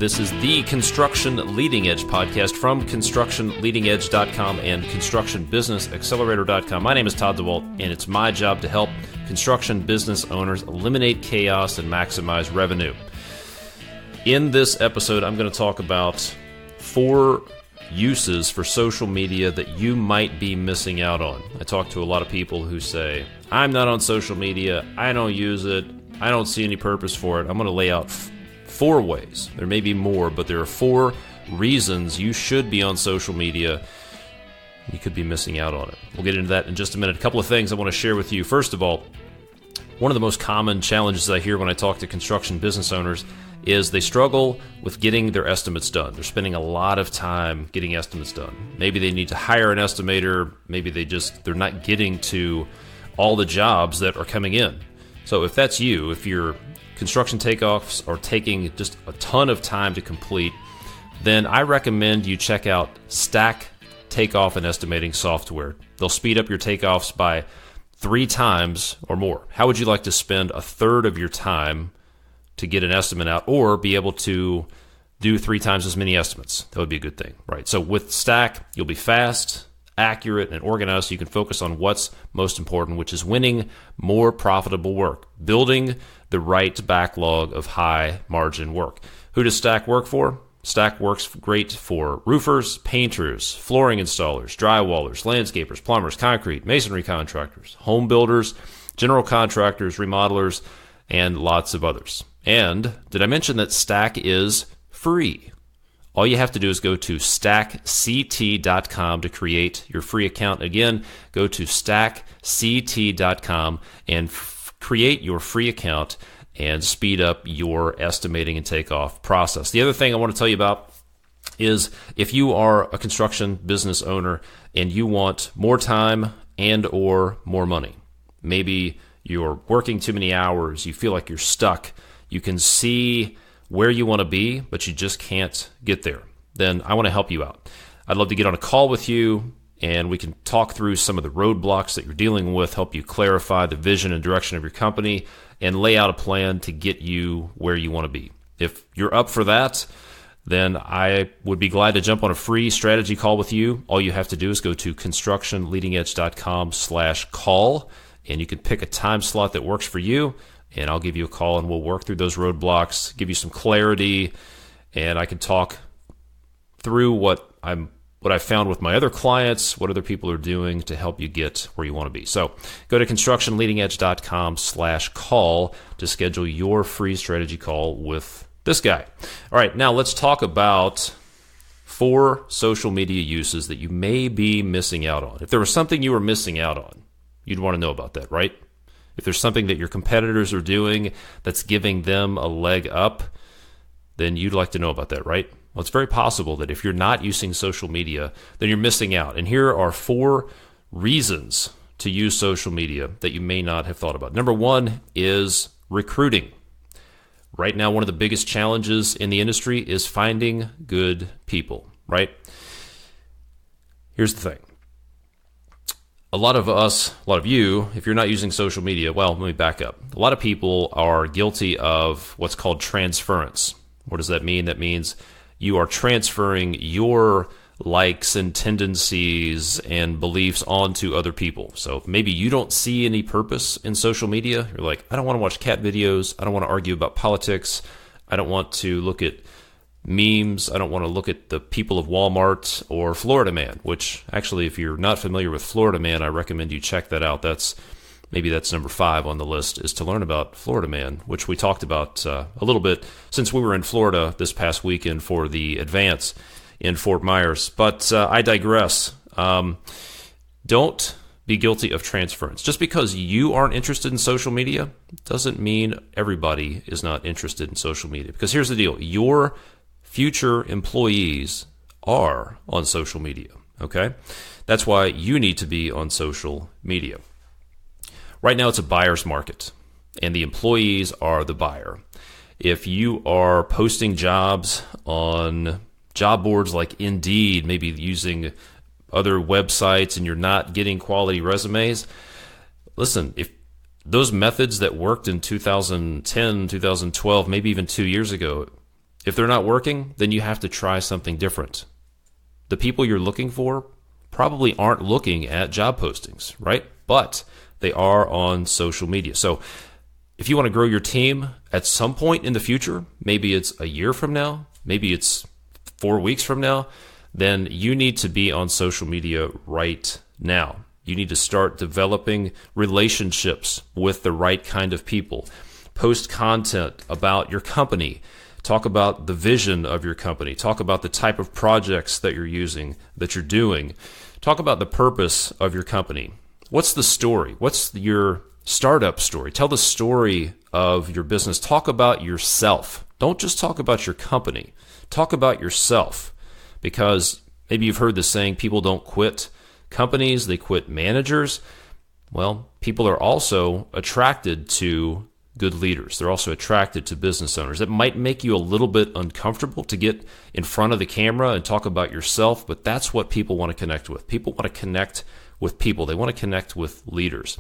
This is the Construction Leading Edge podcast from ConstructionLeadingEdge.com and ConstructionBusinessAccelerator.com. My name is Todd DeWalt, and it's my job to help construction business owners eliminate chaos and maximize revenue. In this episode, I'm going to talk about 4 uses for social media that you might be missing out on. I talk to a lot of people who say, I'm not on social media, I don't use it, I don't see any purpose for it. I'm going to lay out 4 ways. There may be more, but there are 4 reasons you should be on social media. You could be missing out on it. We'll get into that in just a minute. A couple of things I want to share with you. First of all, one of the most common challenges I hear when I talk to construction business owners is they struggle with getting their estimates done. They're spending a lot of time getting estimates done. Maybe they need to hire an estimator. Maybe they're not getting to all the jobs that are coming in. So if that's you, if your construction takeoffs are taking just a ton of time to complete, then I recommend you check out Stack Takeoff and Estimating software. They'll speed up your takeoffs by 3 times or more. How would you like to spend a third of your time to get an estimate out, or be able to do 3 times as many estimates? That would be a good thing, right? So with Stack, you'll be fast, accurate, and organized, so you can focus on what's most important, which is winning more profitable work, building the right backlog of high margin work. Who does Stack work for? Stack works great for roofers, painters, flooring installers, drywallers, landscapers, plumbers, concrete, masonry contractors, home builders, general contractors, remodelers, and lots of others. And did I mention that Stack is free? All you have to do is go to stackct.com to create your free account. Again, go to stackct.com and create your free account and speed up your estimating and takeoff process. The other thing I want to tell you about is if you are a construction business owner and you want more time and or more money, maybe you're working too many hours, you feel like you're stuck, you can see where you want to be, but you just can't get there, then I want to help you out. I'd love to get on a call with you, and we can talk through some of the roadblocks that you're dealing with, help you clarify the vision and direction of your company, and lay out a plan to get you where you want to be. If you're up for that, then I would be glad to jump on a free strategy call with you. All you have to do is go to constructionleadingedge.com/call, and you can pick a time slot that works for you, and I'll give you a call, and we'll work through those roadblocks, give you some clarity, and I can talk through what I've found with my other clients, what other people are doing to help you get where you want to be. So go to constructionleadingedge.com/call to schedule your free strategy call with this guy. All right, now let's talk about 4 social media uses that you may be missing out on. If there was something you were missing out on, you'd want to know about that, right? If there's something that your competitors are doing that's giving them a leg up, then you'd like to know about that, right? Well, it's very possible that if you're not using social media, then you're missing out. And here are 4 reasons to use social media that you may not have thought about. Number 1 is recruiting. Right now, one of the biggest challenges in the industry is finding good people, right? Here's the thing. A lot of you, if you're not using social media, well, let me back up. A lot of people are guilty of what's called transference. What does that mean? That means you are transferring your likes and tendencies and beliefs onto other people. So maybe you don't see any purpose in social media. You're like, I don't want to watch cat videos. I don't want to argue about politics. I don't want to look at memes. I don't want to look at the people of Walmart or Florida Man, which actually, if you're not familiar with Florida Man, I recommend you check that out. That's number 5 on the list, is to learn about Florida Man, which we talked about a little bit since we were in Florida this past weekend for the Advance in Fort Myers. But I digress. Don't be guilty of transference. Just because you aren't interested in social media doesn't mean everybody is not interested in social media. Because here's the deal. Your future employees are on social media, okay? That's why you need to be on social media. Right now, it's a buyer's market, and the employees are the buyer. If you are posting jobs on job boards like Indeed, maybe using other websites, and you're not getting quality resumes, listen, if those methods that worked in 2010, 2012, maybe even 2 years ago, If they're not working, then you have to try something different. The people you're looking for probably aren't looking at job postings, right? But they are on social media. So if you want to grow your team at some point in the future, maybe it's a year from now, maybe it's 4 weeks from now, then you need to be on social media right now. You need to start developing relationships with the right kind of people. Post content about your company. Talk about the vision of your company. Talk about the type of projects that you're using, that you're doing. Talk about the purpose of your company. What's the story? What's your startup story? Tell the story of your business. Talk about yourself. Don't just talk about your company. Talk about yourself. Because maybe you've heard the saying, people don't quit companies, they quit managers. Well, people are also attracted to good leaders. They're also attracted to business owners. It might make you a little bit uncomfortable to get in front of the camera and talk about yourself, but that's what people want to connect with. People want to connect with people. They want to connect with leaders.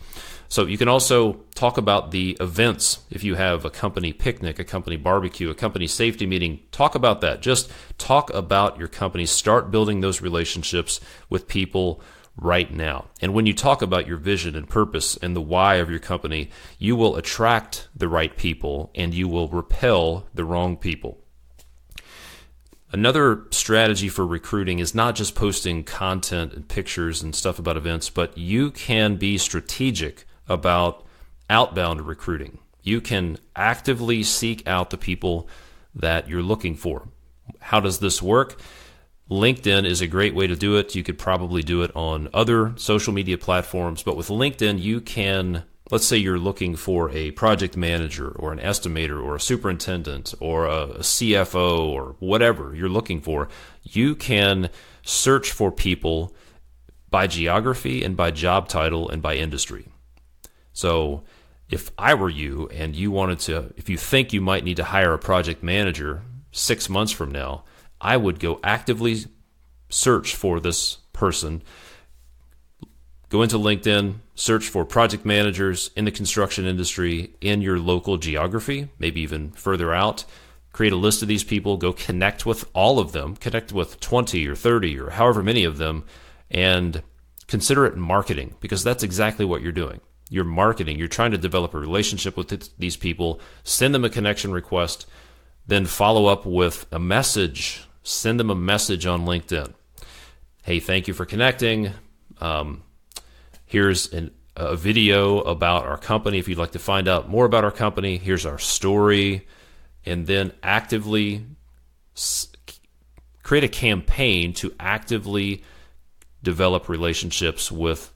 So you can also talk about the events. If you have a company picnic, a company barbecue, a company safety meeting, talk about that. Just talk about your company. Start building those relationships with people right now. And when you talk about your vision and purpose and the why of your company, you will attract the right people and you will repel the wrong people. Another strategy for recruiting is not just posting content and pictures and stuff about events, but you can be strategic about outbound recruiting. You can actively seek out the people that you're looking for. How does this work? LinkedIn is a great way to do it. You could probably do it on other social media platforms, but with LinkedIn, you can, let's say you're looking for a project manager or an estimator or a superintendent or a CFO or whatever you're looking for. You can search for people by geography and by job title and by industry. So if I were you and you wanted to, if you think you might need to hire a project manager 6 months from now, I would go actively search for this person. Go into LinkedIn, search for project managers in the construction industry in your local geography, maybe even further out. Create a list of these people, go connect with all of them, connect with 20 or 30 or however many of them, and consider it marketing, because that's exactly what you're doing. You're marketing. You're trying to develop a relationship with these people, send them a connection request, then follow up with a message. Send them a message on LinkedIn. Hey, thank you for connecting. Here's a video about our company. If you'd like to find out more about our company, here's our story. And then actively create a campaign to actively develop relationships with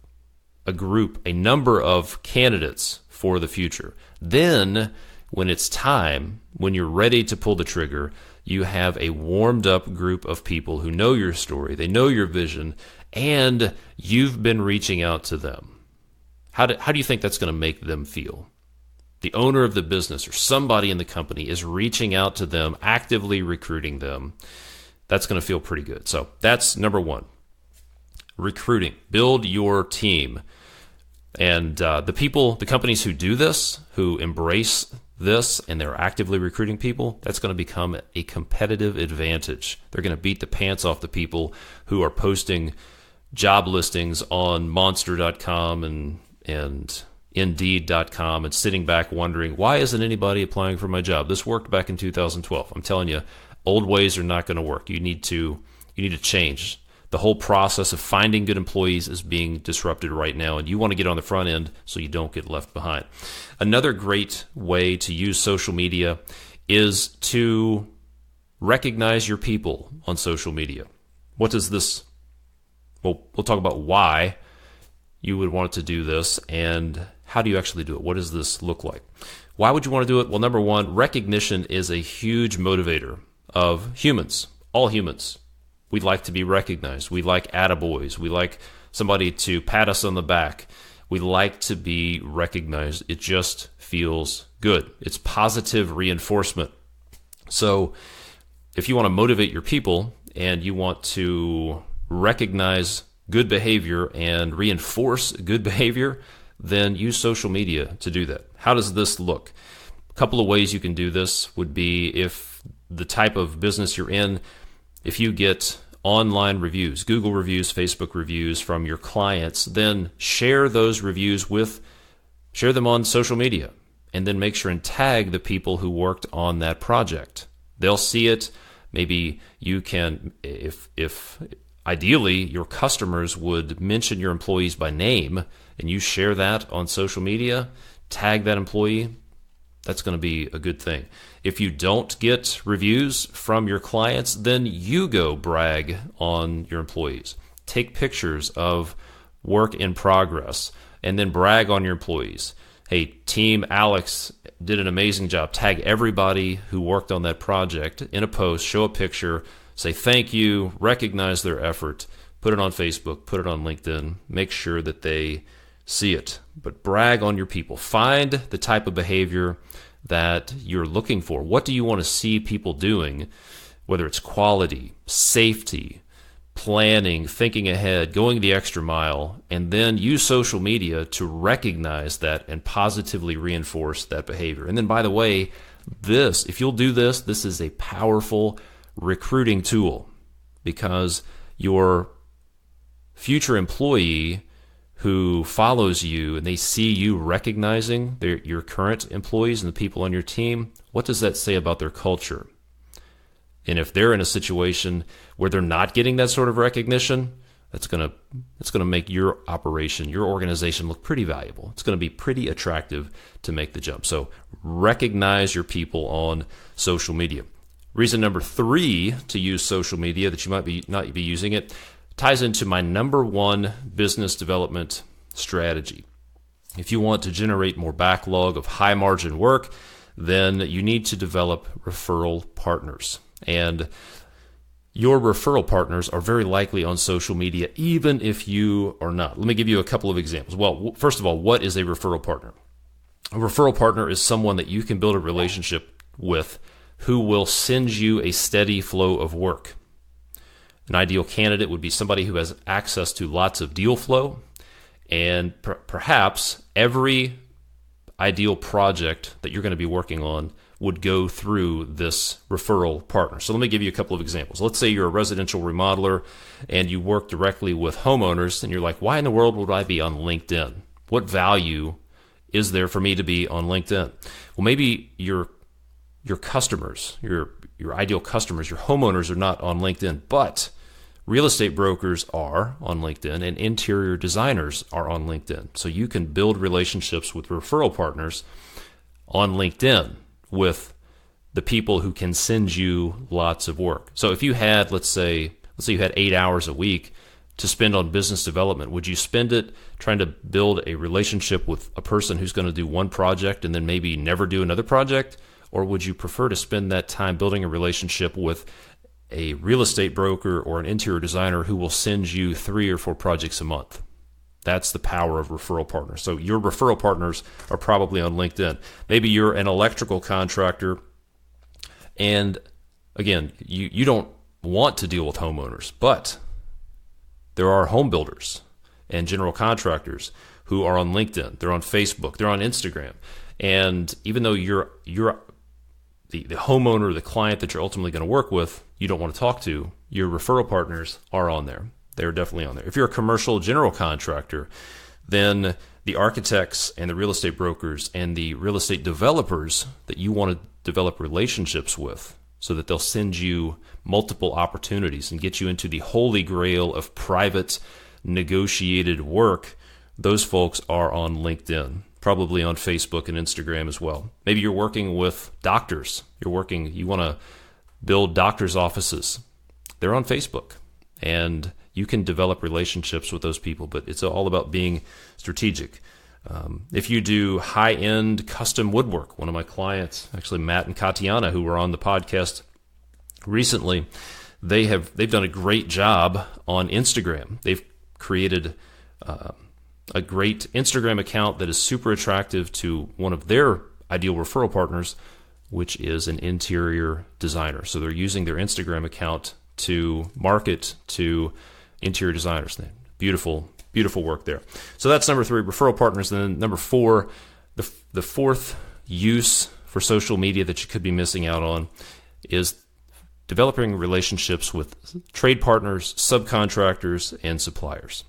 a group, a number of candidates for the future. Then, when it's time, when you're ready to pull the trigger, you have a warmed up group of people who know your story, they know your vision, and you've been reaching out to them. How do you think that's going to make them feel? The owner of the business or somebody in the company is reaching out to them, actively recruiting them. That's going to feel pretty good. So that's number one. Recruiting. Build your team. And the companies who do this, who embrace this, and they're actively recruiting people, that's going to become a competitive advantage. They're going to beat the pants off the people who are posting job listings on monster.com and indeed.com and sitting back wondering, why isn't anybody applying for my job? This worked back in 2012. I'm telling you, old ways are not going to work. You need to change. The whole process of finding good employees is being disrupted right now, and you want to get on the front end so you don't get left behind. Another great way to use social media is to recognize your people on social media. What does this, well, we'll talk about why you would want to do this and how do you actually do it? What does this look like? Why would you want to do it? Well, number one, recognition is a huge motivator of humans, all humans. We like to be recognized. We like attaboys. We like somebody to pat us on the back. We like to be recognized. It just feels good. It's positive reinforcement. So if you want to motivate your people and you want to recognize good behavior and reinforce good behavior, then use social media to do that. How does this look? A couple of ways you can do this would be if the type of business you're in, if you get online reviews, Google reviews, Facebook reviews from your clients, then share those reviews share them on social media, and then make sure and tag the people who worked on that project. They'll see it. Maybe you can, if ideally your customers would mention your employees by name, and you share that on social media, tag that employee, that's going to be a good thing. If you don't get reviews from your clients, then you go brag on your employees. Take pictures of work in progress and then brag on your employees. Hey, Team Alex did an amazing job. Tag everybody who worked on that project in a post, show a picture, say thank you, recognize their effort, put it on Facebook, put it on LinkedIn, make sure that they see it. But brag on your people. Find the type of behavior that you're looking for. What do you want to see people doing, whether it's quality, safety, planning, thinking ahead, going the extra mile, and then use social media to recognize that and positively reinforce that behavior. And then, by the way, if you'll do this, this is a powerful recruiting tool, because your future employee who follows you and they see you recognizing your current employees and the people on your team, what does that say about their culture? And if they're in a situation where they're not getting that sort of recognition, that's going to make your operation, your organization look pretty valuable. It's going to be pretty attractive to make the jump. So recognize your people on social media. Reason number 3 to use social media that you might not be using it ties into my number 1 business development strategy. If you want to generate more backlog of high margin work, then you need to develop referral partners. And your referral partners are very likely on social media, even if you are not. Let me give you a couple of examples. Well, first of all, what is a referral partner? A referral partner is someone that you can build a relationship with who will send you a steady flow of work. An ideal candidate would be somebody who has access to lots of deal flow, and perhaps every ideal project that you're going to be working on would go through this referral partner. So let me give you a couple of examples. Let's say you're a residential remodeler and you work directly with homeowners, and you're like, why in the world would I be on LinkedIn? What value is there for me to be on LinkedIn? Well, maybe your customers, your ideal customers, your homeowners are not on LinkedIn, but real estate brokers are on LinkedIn and interior designers are on LinkedIn. So you can build relationships with referral partners on LinkedIn with the people who can send you lots of work. So if you had, let's say you had 8 hours a week to spend on business development, would you spend it trying to build a relationship with a person who's going to do one project and then maybe never do another project? Or would you prefer to spend that time building a relationship with a real estate broker or an interior designer who will send you 3 or 4 projects a month? That's the power of referral partners. So your referral partners are probably on LinkedIn. Maybe you're an electrical contractor, and again, you don't want to deal with homeowners, but there are home builders and general contractors who are on LinkedIn. They're on Facebook. They're on Instagram. And even though you're the homeowner, the client that you're ultimately going to work with, you don't want to talk to, your referral partners are on there. They're definitely on there. If you're a commercial general contractor, then the architects and the real estate brokers and the real estate developers that you want to develop relationships with so that they'll send you multiple opportunities and get you into the holy grail of private negotiated work, those folks are on LinkedIn, probably on Facebook and Instagram as well. Maybe you're working with doctors. You want to build doctors' offices. They're on Facebook, and you can develop relationships with those people, but it's all about being strategic. If you do high-end custom woodwork, one of my clients, actually Matt and Katiana, who were on the podcast recently, they've done a great job on Instagram. They've created a great Instagram account that is super attractive to one of their ideal referral partners, which is an interior designer. So they're using their Instagram account to market to interior designers. Beautiful, beautiful work there. So that's number 3, referral partners. And then number 4, the fourth use for social media that you could be missing out on is developing relationships with trade partners, subcontractors, and suppliers.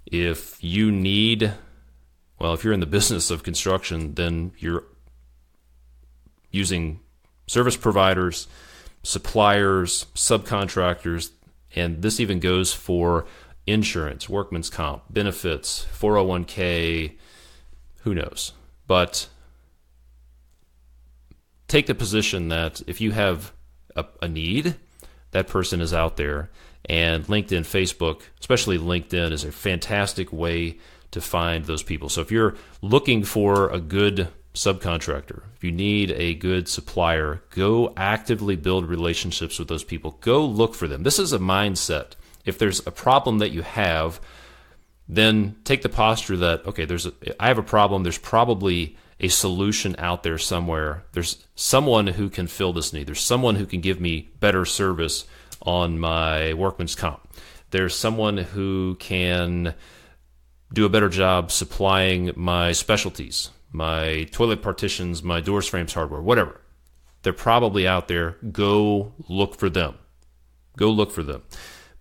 If you're in the business of construction, then you're using service providers, suppliers, subcontractors, and this even goes for insurance, workman's comp, benefits, 401k, who knows. But take the position that if you have a need, that person is out there. And LinkedIn, Facebook, especially LinkedIn, is a fantastic way to find those people. So if you're looking for a good subcontractor, if you need a good supplier, go actively build relationships with those people. Go look for them. This is a mindset. If there's a problem that you have, then take the posture that, okay, I have a problem. There's probably a solution out there somewhere. There's someone who can fill this need. There's someone who can give me better service on my workman's comp. There's someone who can do a better job supplying my specialties, my toilet partitions, my doors, frames, hardware, whatever. They're probably out there. Go look for them. Go look for them.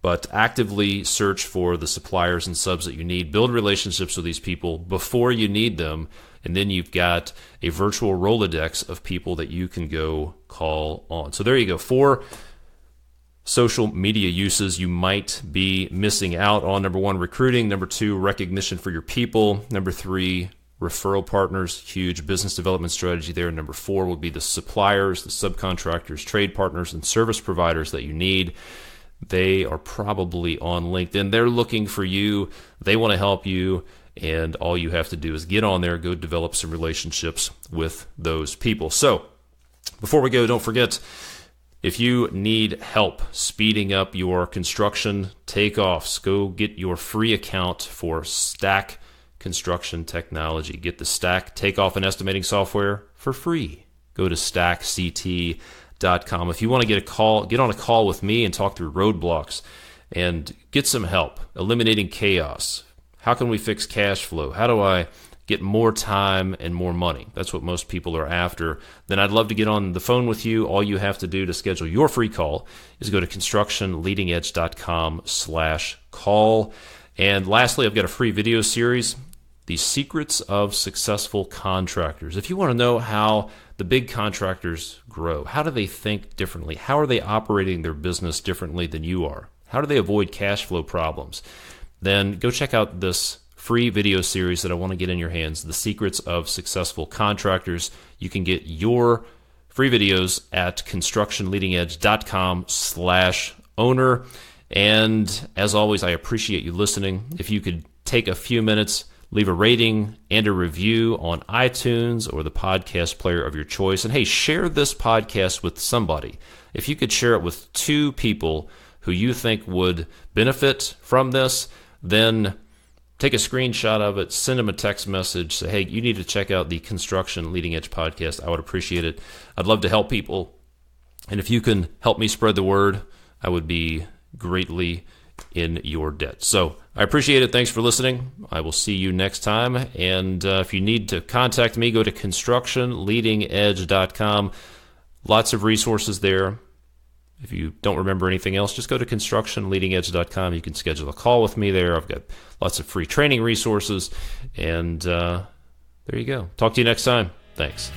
But actively search for the suppliers and subs that you need. Build relationships with these people before you need them. And then you've got a virtual Rolodex of people that you can go call on. So there you go. 4 social media uses you might be missing out on. Number 1, recruiting. Number 2, recognition for your people. Number 3, referral partners. Huge business development strategy there. Number 4 would be the suppliers, the subcontractors, trade partners, and service providers that you need. They are probably on LinkedIn. They're looking for you. They want to help you. And all you have to do is get on there, go develop some relationships with those people. So before we go, don't forget, if you need help speeding up your construction takeoffs, go get your free account for Stack Construction Technology. Get the Stack takeoff and estimating software for free. Go to stackct.com. If you want to get on a call with me and talk through roadblocks and get some help eliminating chaos. How can we fix cash flow? How do I get more time and more money? That's what most people are after. Then I'd love to get on the phone with you. All you have to do to schedule your free call is go to constructionleadingedge.com/call. And lastly, I've got a free video series, The Secrets of Successful Contractors. If you want to know how the big contractors grow, how do they think differently? How are they operating their business differently than you are? How do they avoid cash flow problems? Then go check out this free video series that I want to get in your hands, The Secrets of Successful Contractors. You can get your free videos at constructionleadingedge.com/owner. And as always, I appreciate you listening. If you could take a few minutes, leave a rating and a review on iTunes or the podcast player of your choice. And hey, share this podcast with somebody. If you could share it with 2 people who you think would benefit from this, then take a screenshot of it, send them a text message, say, hey, you need to check out the Construction Leading Edge podcast. I would appreciate it. I'd love to help people. And if you can help me spread the word, I would be greatly in your debt. So I appreciate it. Thanks for listening. I will see you next time. And if you need to contact me, go to constructionleadingedge.com. Lots of resources there. If you don't remember anything else, just go to constructionleadingedge.com. You can schedule a call with me there. I've got lots of free training resources. And there you go. Talk to you next time. Thanks.